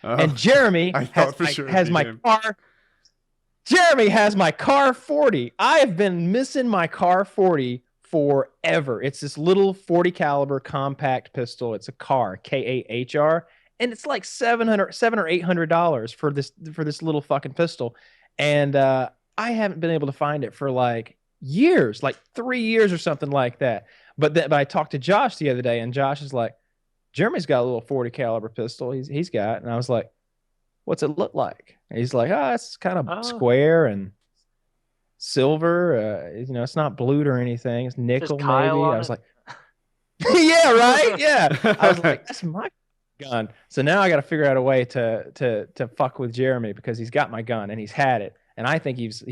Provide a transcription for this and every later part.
And Jeremy I thought for sure it'd has be my him. car. Jeremy has my car 40. I have been missing my car 40 forever. It's this little 40 caliber compact pistol. It's a car, KAHR, and it's like 7 or $800 for this little fucking pistol. And I haven't been able to find it for like years, like 3 years or something like that. But I talked to Josh the other day, and Josh is like, Jeremy's got a little 40 caliber pistol. He's got, and I was like, what's it look like? And he's like, oh, it's kind of Oh, square and silver. It's not blued or anything. It's just nickel, Kyle maybe. I on was it. like, yeah, right, yeah. I was like, that's my gun. So now I got to figure out a way to fuck with Jeremy because he's got my gun and he's had it, and I think he's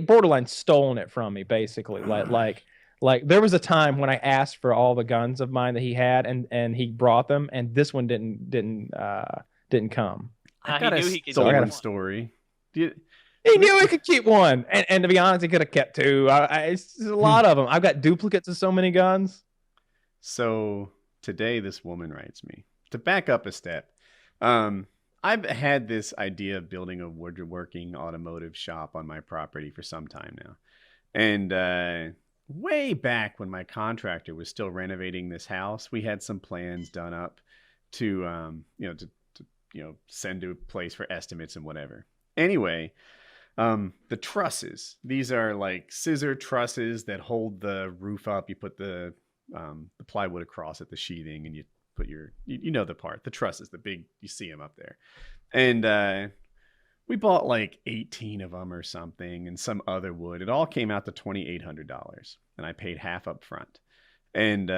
borderline stolen it from me, basically. Like there was a time when I asked for all the guns of mine that he had, and he brought them, and this one didn't come. I He got a knew he could stolen get one. story. Do you- He knew he could keep one, and to be honest, he could have kept two. It's a lot of them. I've got duplicates of so many guns. So today, this woman writes me to back up a step. I've had this idea of building a woodworking automotive shop on my property for some time now, and way back when my contractor was still renovating this house, we had some plans done up to send to a place for estimates and whatever. Anyway, the trusses. These are like scissor trusses that hold the roof up. You put the plywood across at the sheathing, and you put you know the part, the trusses, the big, you see them up there. And we bought like 18 of them or something, and some other wood. It all came out to $2,800, and I paid half up front. And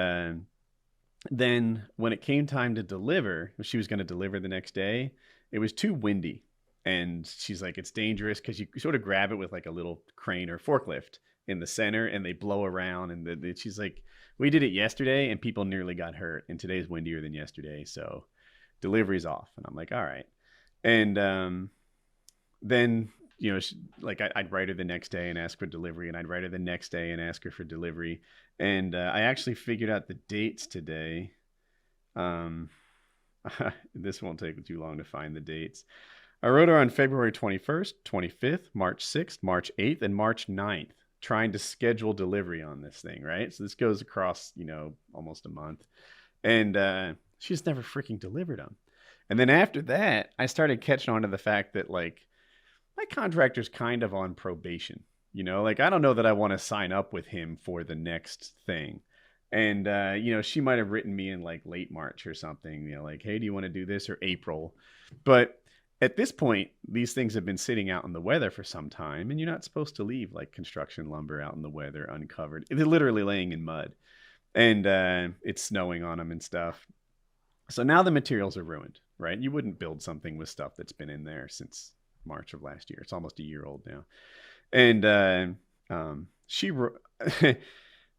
then when it came time to deliver, she was going to deliver the next day. It was too windy. And she's like, it's dangerous because you sort of grab it with like a little crane or forklift in the center, and they blow around. And she's like, we did it yesterday and people nearly got hurt. And today's windier than yesterday. So delivery's off. And I'm like, all right. And then, I'd write her the next day and ask for delivery. And I'd write her the next day and ask her for delivery. And I actually figured out the dates today. This won't take too long to find the dates. I wrote her on February 21st, 25th, March 6th, March 8th, and March 9th, trying to schedule delivery on this thing, right? So this goes across, almost a month. And she's never freaking delivered them. And then after that, I started catching on to the fact that, like, my contractor's kind of on probation. I don't know that I want to sign up with him for the next thing. And, she might have written me in, like, late March or something, like, hey, do you want to do this, or April? But at this point, these things have been sitting out in the weather for some time, and you're not supposed to leave like construction lumber out in the weather uncovered. They're literally laying in mud, and it's snowing on them and stuff. So now the materials are ruined, right? You wouldn't build something with stuff that's been in there since March of last year. It's almost a year old now. And she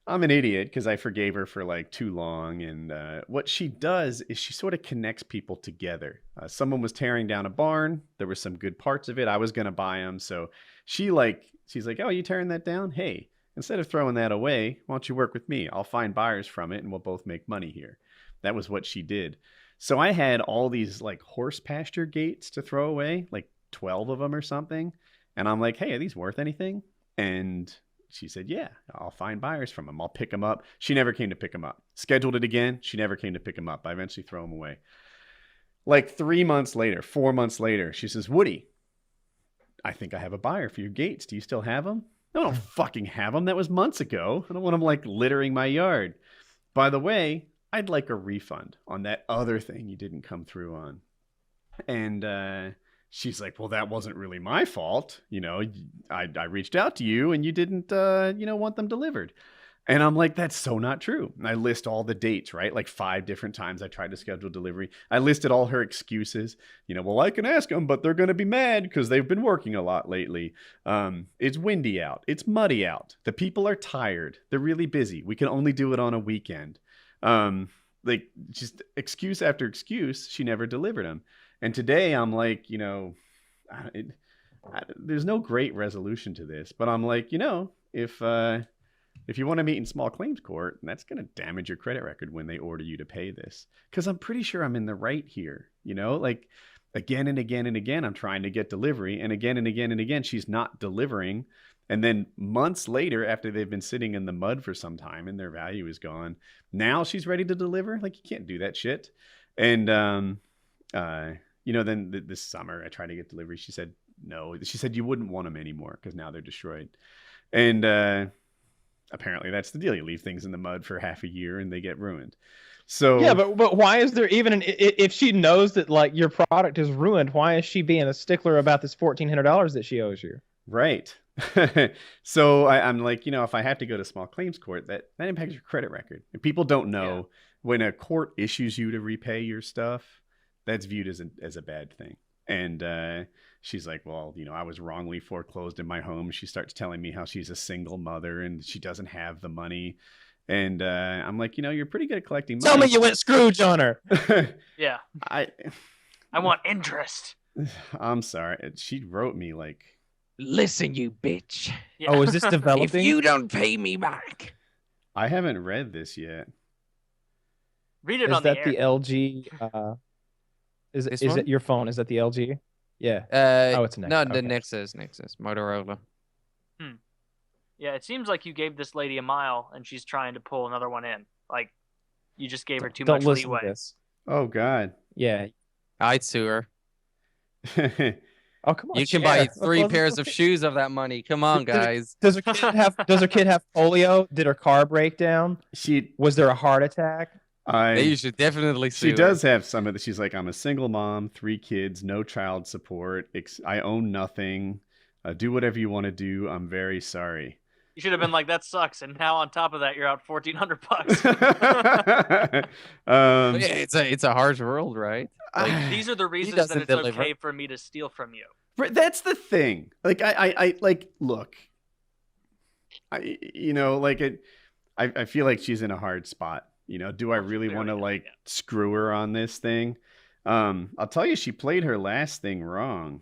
I'm an idiot because I forgave her for like too long. And what she does is she sort of connects people together. Someone was tearing down a barn. There were some good parts of it. I was going to buy them. So she's like, oh, you tearing that down? Hey, instead of throwing that away, why don't you work with me? I'll find buyers from it and we'll both make money here. That was what she did. So I had all these like horse pasture gates to throw away, like 12 of them or something. And I'm like, hey, are these worth anything? And she said, yeah, I'll find buyers from them. I'll pick them up. She never came to pick them up. Scheduled it again. She never came to pick them up. I eventually throw them away. Like 3 months later, 4 months later, she says, Woody, I think I have a buyer for your gates. Do you still have them? No, I don't fucking have them. That was months ago. I don't want them like littering my yard. By the way, I'd like a refund on that other thing you didn't come through on. And she's like, well, that wasn't really my fault. I reached out to you and you didn't, want them delivered. And I'm like, that's so not true. And I list all the dates, right? Like 5 different times I tried to schedule delivery. I listed all her excuses. Well, I can ask them, but they're going to be mad because they've been working a lot lately. It's windy out. It's muddy out. The people are tired. They're really busy. We can only do it on a weekend. Like just excuse after excuse. She never delivered them. And today I'm like, there's no great resolution to this, but I'm like, if you want to meet in small claims court, that's going to damage your credit record when they order you to pay this. Because I'm pretty sure I'm in the right here. Like again and again and again, I'm trying to get delivery, and again, she's not delivering. And then months later, after they've been sitting in the mud for some time and their value is gone, now she's ready to deliver. Like, you can't do that shit. And then this summer I tried to get delivery. She said no. She said you wouldn't want them anymore because now they're destroyed. And apparently that's the deal. You leave things in the mud for half a year and they get ruined. So yeah, but why is there even if she knows that like your product is ruined, why is she being a stickler about this $1,400 that she owes you? Right. So I'm like, if I have to go to small claims court, that impacts your credit record. And people don't know when a court issues you to repay your stuff, that's viewed as a bad thing. And she's like, well, I was wrongly foreclosed in my home. She starts telling me how she's a single mother and she doesn't have the money. And I'm like, you're pretty good at collecting money. Tell me you went Scrooge on her. Yeah. I want interest. I'm sorry. She wrote me like, listen, you bitch. Yeah. Oh, is this developing? If you don't pay me back. I haven't read this yet. Read it Is on the that air. the LG? Is it your phone? Is that the LG? Yeah. It's a Nexus. No, the Okay. Nexus, Motorola. Yeah, it seems like you gave this lady a mile and she's trying to pull another one in. Like, you just gave her too much Don't listen leeway. to this. Oh, God. Yeah. I'd sue her. Oh, come on. You can share. buy 3 pairs of shoes of that money. Come on, guys. Does her kid have polio? Did her car break down? Was there a heart attack? You should definitely sue She does have some of the. She's like, I'm a single mom, 3 kids, no child support. I own nothing. Do whatever you want to do. I'm very sorry. You should have been like, that sucks. And now on top of that, you're out $1,400. Yeah, it's a harsh world, right? Like, these are the reasons that doesn't it's deliver. okay for me to steal from you. That's the thing. Like, I look. I feel like she's in a hard spot. Do I really want to screw her on this thing? I'll tell you, she played her last thing wrong.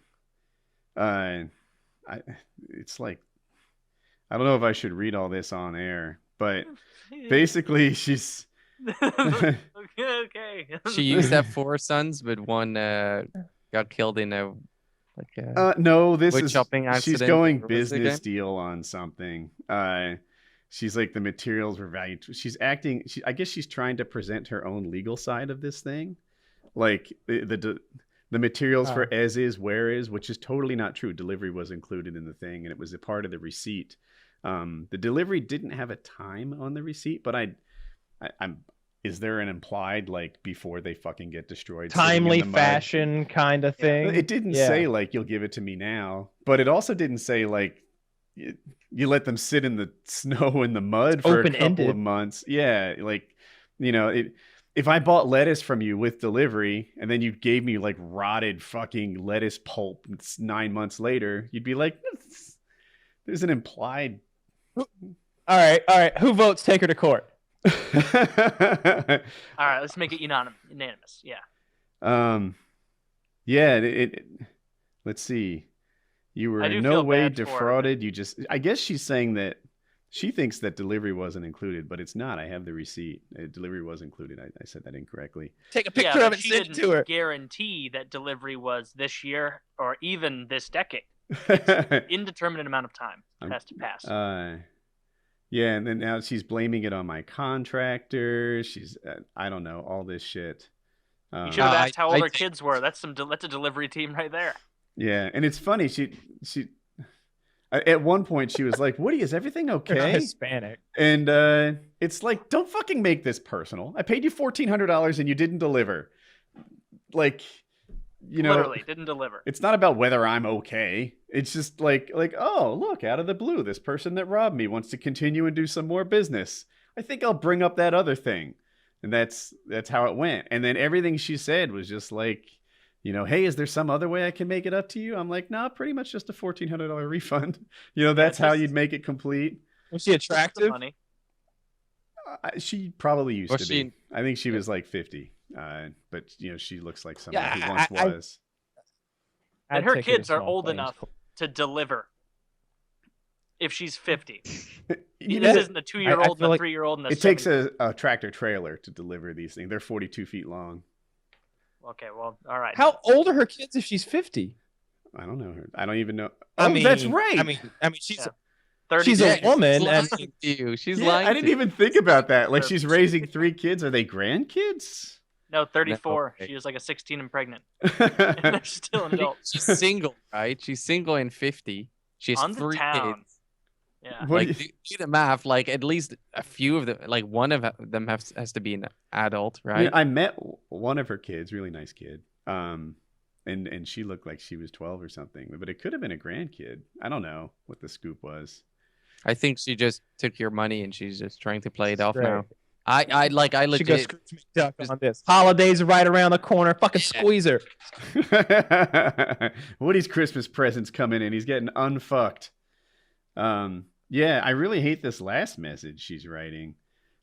It's like, I don't know if I should read all this on air, but basically she's Okay. She used to have 4 sons, but one got killed in a no, this wood is chopping she's accident. going What was the business game? deal on something. She's like, the materials were valued. She's acting. I guess she's trying to present her own legal side of this thing, like the materials for as is, where is, which is totally not true. Delivery was included in the thing, and it was a part of the receipt. The delivery didn't have a time on the receipt, but I'm. Is there an implied like before they fucking get destroyed? Timely fashion kind of thing? It didn't say like you'll give it to me now, but it also didn't say like you let them sit in the snow in the mud for a couple of months. Yeah, like if I bought lettuce from you with delivery and then you gave me like rotted fucking lettuce pulp 9 months later, you'd be like, there's an implied. All right. Who votes take her to court? All right, let's make it unanimous. Yeah. Yeah. Let's see. You were in no way defrauded. You just. I guess she's saying that she thinks that delivery wasn't included, but it's not. I have the receipt. Delivery was included. I said that incorrectly. Take a picture of it and send it to her. Guarantee that delivery was this year or even this decade. It's indeterminate amount of time has to pass. Yeah, and then now she's blaming it on my contractor. She's, I don't know, all this shit. You should have asked how old her kids were. That's a delivery team right there. Yeah, and it's funny. She at one point she was like, "Woody, is everything okay?" Hispanic. And it's like, don't fucking make this personal. I paid you $1,400 and you didn't deliver. Like, literally didn't deliver. It's not about whether I'm okay. It's just like, oh, look, out of the blue, this person that robbed me wants to continue and do some more business. I think I'll bring up that other thing. And that's how it went. And then everything she said was just like, hey, is there some other way I can make it up to you? I'm like, nah, pretty much just a $1,400 refund. That's how you'd make it complete. Was she attractive? She probably used to be. I think she was like 50. But she looks like someone who once was. And her kids are old enough to deliver. If she's 50, this isn't a 2-year-old, and a 3-year-old, and a. It takes a tractor trailer to deliver these things. They're 42 feet long. Okay, well, all right. How old are her kids if she's 50? I don't know her. I don't even know. I mean, that's right. I mean, she's 30 she's a woman, She's and lying to you. She's yeah, lying. I didn't even think about that. Like she's raising 3 kids. Are they grandkids? No, 34. No. She was like a 16 and pregnant. And they're still adults. She's single, right? She's single and 50. She has On the 3 town. kids. Yeah. What Like, do the math. Like, at least a few of them, like one of them has to be an adult, right? Yeah, I met one of her kids, really nice kid. And she looked like she was 12 or something, but it could have been a grandkid. I don't know what the scoop was. I think she just took your money and she's just trying to play it off Right. now. I legit. she goes Scrooge McDuck on this. Holidays are right around the corner. Fucking squeeze her. Woody's Christmas presents coming in. He's getting unfucked. Yeah, I really hate this last message she's writing.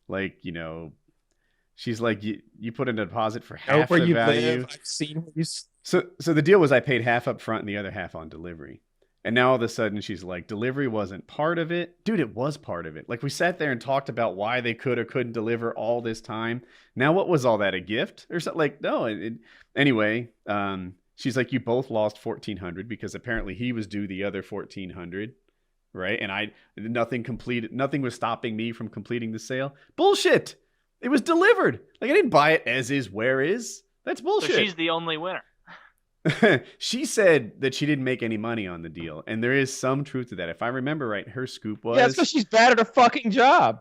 Like, you know, she's like, you put in a deposit for half where the you value. live. I've seen where you. So the deal was I paid half up front and the other half on delivery. And now all of a sudden she's like, delivery wasn't part of it. Dude, it was part of it. Like we sat there and talked about why they could or couldn't deliver all this time. Now what was all that, a gift or something? Like, no. Anyway, she's like, you both lost $1,400 because apparently he was due the other $1,400. Right. And nothing was stopping me from completing the sale. Bullshit. It was delivered. Like I didn't buy it as is, where is. That's bullshit. So she's the only winner. She said that she didn't make any money on the deal, and there is some truth to that. If I remember right, her scoop was... Yeah, that's because she's bad at her fucking job.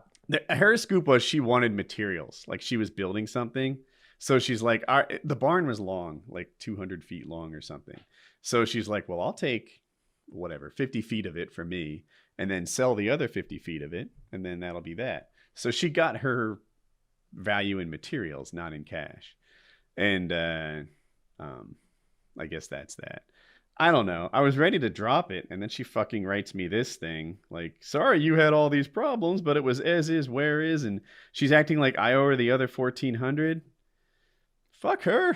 Her scoop was she wanted materials, like she was building something. So she's like, the barn was long, like 200 feet long or something. So she's like, well, I'll take whatever, 50 feet of it for me, and then sell the other 50 feet of it, and then that'll be that. So she got her value in materials, not in cash. And I guess that's that. I don't know. I was ready to drop it, and then she fucking writes me this thing. Like, sorry you had all these problems, but it was as is, where is, and she's acting like I owe her the other $1,400. Fuck her.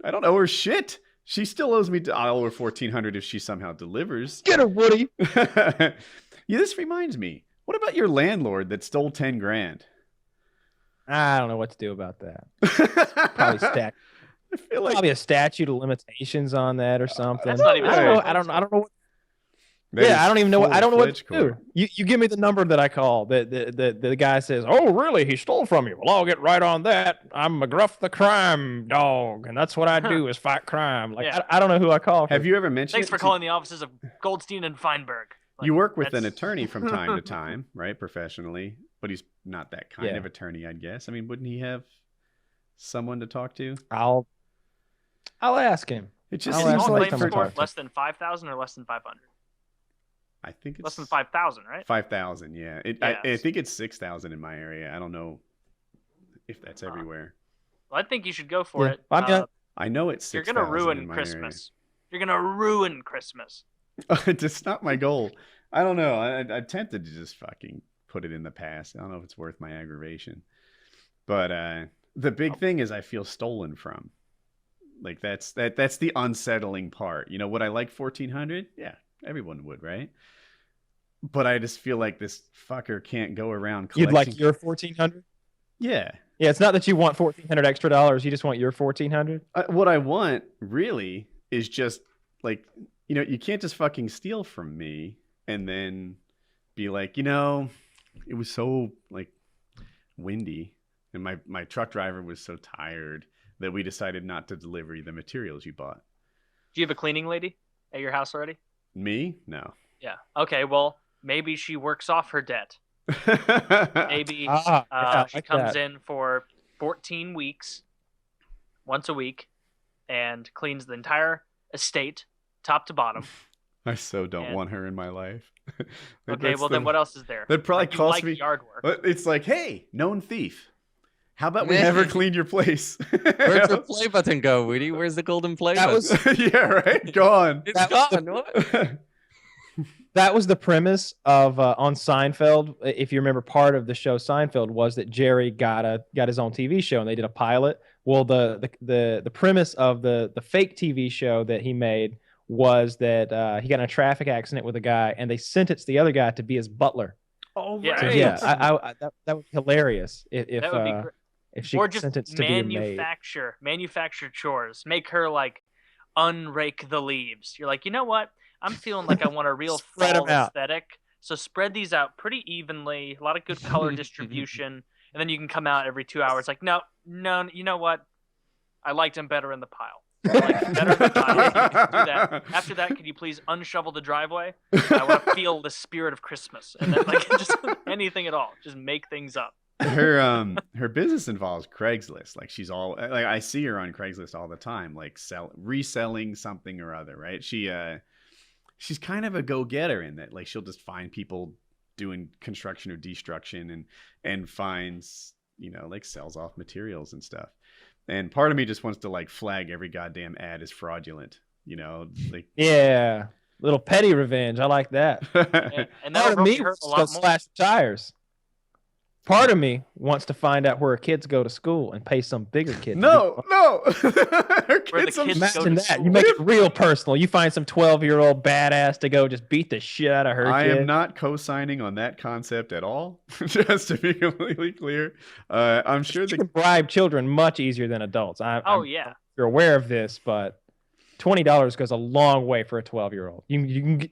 I don't owe her shit. She still owes me. I owe her $1,400 if she somehow delivers. Get her, Woody. Yeah, this reminds me. What about your landlord that stole 10 grand? I don't know what to do about that. Probably stack. I feel like probably a statute of limitations on that or something. That's not even I don't know. Yeah, I don't even know. I don't know what to do. You give me the number that I call. The guy says, "Oh, really? He stole from you." Well, I'll get right on that. I'm McGruff the crime dog, and that's what I do is fight crime. Like Yeah. I don't know who I call. Have you ever mentioned? Thanks for calling the offices of Goldstein and Feinberg. Like, you work with an attorney from time to time, right? Professionally, but he's not that kind Yeah. of attorney, I guess. I mean, wouldn't he have someone to talk to? I'll ask him. It just Is I'll he ask all like claims someone for talk to. less than 5,000 or less than 500? I think it's Less than 5,000, right? 5,000. Yeah, Yeah. I think it's 6,000 in my area. I don't know if that's everywhere. Well, I think you should go for Yeah. it. I mean, I know it's You're 6,000 gonna ruin in my Christmas. You're gonna ruin Christmas. area. It's not my goal. I don't know. I'm tempted to just fucking put it in the past. I don't know if it's worth my aggravation. But the big thing is I feel stolen from. Like that's the unsettling part. You know, would I like 1,400? Yeah, everyone would, right? But I just feel like this fucker can't go around collecting. You'd like your 1,400? Yeah. Yeah, it's not that you want 1,400 extra dollars. You just want your 1,400. What I want really is just like, you know, you can't just fucking steal from me and then be like, you know, it was so like windy and my truck driver was so tired that we decided not to deliver the materials you bought. Do you have a cleaning lady at your house already? Me? No. Yeah. Okay. Well, maybe she works off her debt. Maybe she comes in for 14 weeks, once a week, and cleans the entire estate, top to bottom. I so don't want her in my life. Okay, well then what else is there? That probably cost me yard work. It's like, hey, known thief. How about we never clean your place? Where's the play button go, Woody? Where's the golden play button? Yeah, right. Gone. It's gone. What? That was the premise of on Seinfeld. If you remember, part of the show Seinfeld was that Jerry got his own TV show, and they did a pilot. Well, the premise of the fake TV show that he made was that he got in a traffic accident with a guy, and they sentenced the other guy to be his butler. Oh, Yeah. right. So, yeah, that would be hilarious. If That would be great. if she or gets just sentenced to be a maid. manufacture chores. Make her like unrake the leaves. You're like, you know what? I'm feeling like I want a real fall aesthetic. So spread these out pretty evenly. A lot of good color distribution, and then you can come out every 2 hours. Like, no, you know what? I liked him better in the pile. I liked him better in the pile. Do that. After that, could you please unshovel the driveway? I want to feel the spirit of Christmas, and then like just anything at all. Just make things up. Her business involves Craigslist. Like she's all like, I see her on Craigslist all the time, like reselling something or other, right? She's kind of a go-getter in that, like she'll just find people doing construction or destruction and finds, like sells off materials and stuff. And part of me just wants to like flag every goddamn ad as fraudulent, like yeah, little petty revenge. I like that. and part of me hurt a lot more. Slash tires. Part of me wants to find out where her kids go to school and pay some bigger kid. No. Imagine that. You make it real personal. You find some 12-year-old badass to go just beat the shit out of her kid. I am not co-signing on that concept at all, just to be completely clear. I'm sure you can bribe children much easier than adults. Yeah. You're aware of this, but $20 goes a long way for a 12-year-old.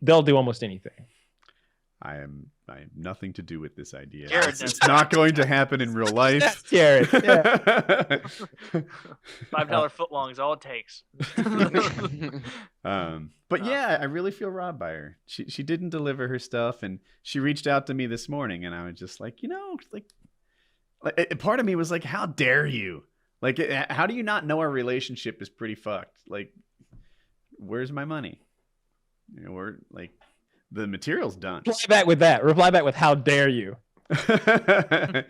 They'll do almost anything. I have nothing to do with this idea. It's not going to happen in real life. That's Jared. Yeah. $5 footlong is all it takes. But yeah, I really feel robbed by her. She didn't deliver her stuff, and she reached out to me this morning, and I was just like, like part of me was like, how dare you? Like, how do you not know our relationship is pretty fucked? Like, where's my money? We're like, the material's done. Reply back with how dare you. I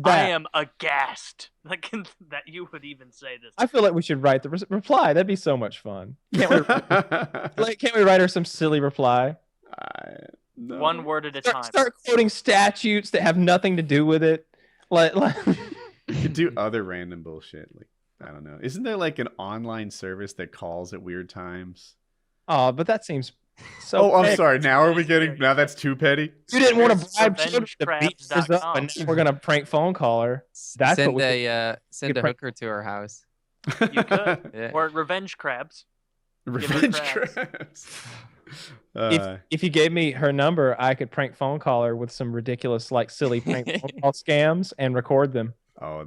am aghast that you would even say this. I feel like we should write the reply. That'd be so much fun. Can't we write her some silly reply? No. One word at a time. Start quoting statutes that have nothing to do with it. Like you could do other random bullshit. Like, I don't know. Isn't there like an online service that calls at weird times? Oh, but that seems so. I'm sorry. Now that's too petty. You didn't want to bribe children to beat us up, and we're gonna prank phone call her. That's send a hooker to her house. You could, yeah. Or revenge crabs. Revenge crabs. If you gave me her number, I could prank phone call her with some ridiculous, like, silly prank phone call scams and record them. Oh,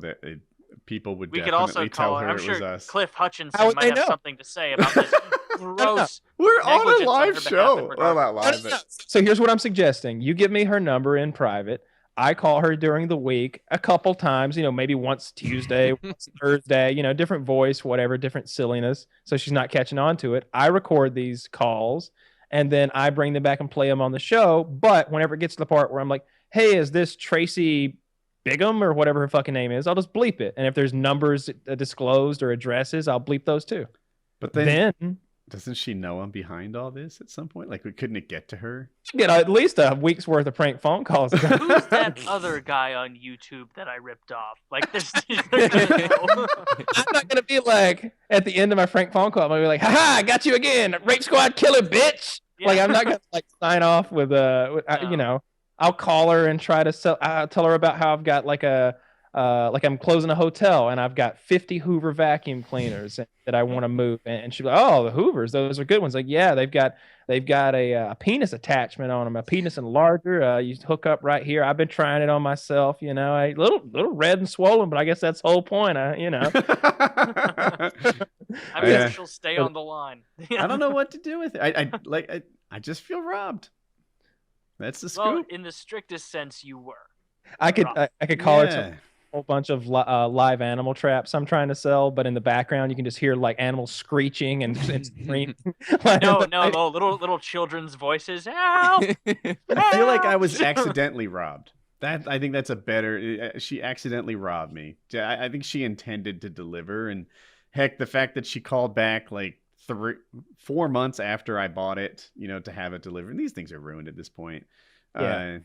people would. We could also tell her I'm it sure was us. Cliff Hutchinson might have something to say about this gross. We're on a live show. Well, not live. No. So here's what I'm suggesting: you give me her number in private. I call her during the week a couple times. Maybe once Tuesday, once Thursday. Different voice, whatever, different silliness. So she's not catching on to it. I record these calls, and then I bring them back and play them on the show. But whenever it gets to the part where I'm like, "Hey, is this Tracy Bigham or whatever her fucking name is?" I'll just bleep it. And if there's numbers disclosed or addresses, I'll bleep those too. But then doesn't she know I'm behind all this at some point? Like, couldn't it get to her? Get at least a week's worth of prank phone calls. Who's that other guy on YouTube that I ripped off? Like this. I'm not gonna be like at the end of my prank phone call. I'm gonna be like, "Haha, I got you again, rape squad killer, bitch." Yeah. Like, I'm not gonna like sign off with no. I'll call her and try to tell her about how I've got like I'm closing a hotel and I've got 50 Hoover vacuum cleaners that I want to move. And she's like, "Oh, the Hoovers, those are good ones." Like, yeah, they've got a penis attachment on them, a penis enlarger. You hook up right here. I've been trying it on myself. A little red and swollen, but I guess that's the whole point. I she'll stay on the line. I don't know what to do with it. I just feel robbed. That's the scoop. Well, in the strictest sense, you were. I could call her to a whole bunch of live animal traps I'm trying to sell, but in the background you can just hear like animals screeching and screaming. No, little children's voices. Help! I feel like I was accidentally robbed. I think that's a better. She accidentally robbed me. I think she intended to deliver, and heck, the fact that she called back like 4 months after I bought it, to have it delivered. And these things are ruined at this point. Yeah.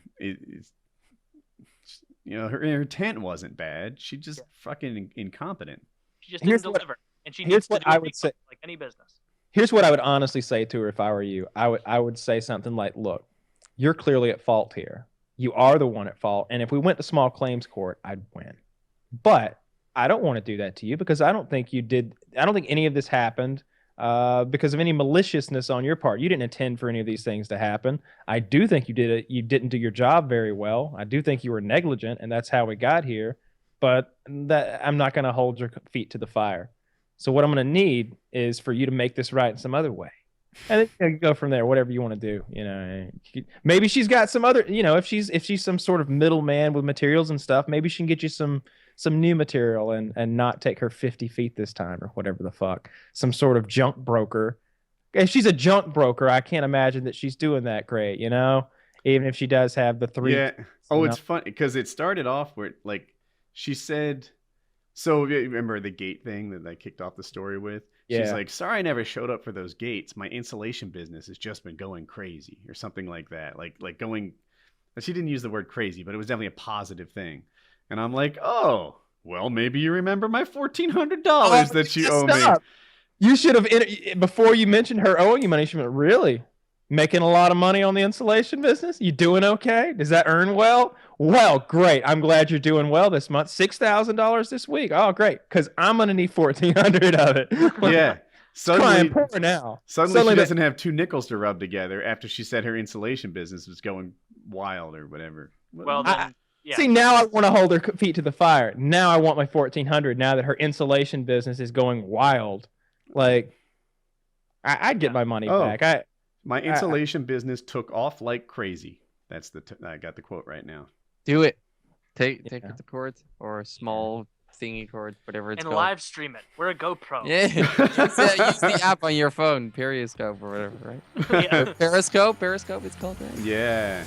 Her intent wasn't bad. She just fucking incompetent. She just didn't deliver, and she needs to do I would say, like any business. Here's what I would honestly say to her if I were you. I would say something like, "Look, you're clearly at fault here. You are the one at fault, and if we went to small claims court, I'd win. But I don't want to do that to you because I don't think you did. I don't think any of this happened because of any maliciousness on your part. You didn't intend for any of these things to happen. I do think you did it. You didn't do your job very well. I do think you were negligent, and that's how we got here. But that I'm not going to hold your feet to the fire. So what I'm going to need is for you to make this right in some other way. And then you go from there, whatever you want to do. You know, maybe she's got some other, you know, if she's some sort of middleman with materials and stuff, maybe she can get you some new material and not take her 50 feet this time or whatever the fuck. Some sort of junk broker. If she's a junk broker, I can't imagine that she's doing that great, you know, even if she does have the 3. Yeah. Oh, it's funny because it started off where like she said, so remember the gate thing that I kicked off the story with? Yeah. She's like, sorry, I never showed up for those gates. My insulation business has just been going crazy or something like that. Like going, she didn't use the word crazy, but it was definitely a positive thing. And I'm like, oh, well, maybe you remember my $1,400 that you owe me. You should have, before you mentioned her owing you money, she went, really? Making a lot of money on the insulation business? You doing okay? Does that earn well? Well, great. I'm glad you're doing well this month. $6,000 this week. Oh, great. Because I'm going to need $1,400 of it. Yeah. Suddenly she doesn't have 2 nickels to rub together after she said her insulation business was going wild or whatever. Well, then, yeah. See, now I want to hold her feet to the fire. Now I want my $1,400 now that her insulation business is going wild. Like, I'd get my money back. My insulation business took off like crazy. That's I got the quote right now. Do it. Take the cord or a small thingy cord, whatever it's called. And live stream it. We're a GoPro. Yeah. use the app on your phone, Periscope or whatever, right? Yeah. Periscope it's called, right? Yeah.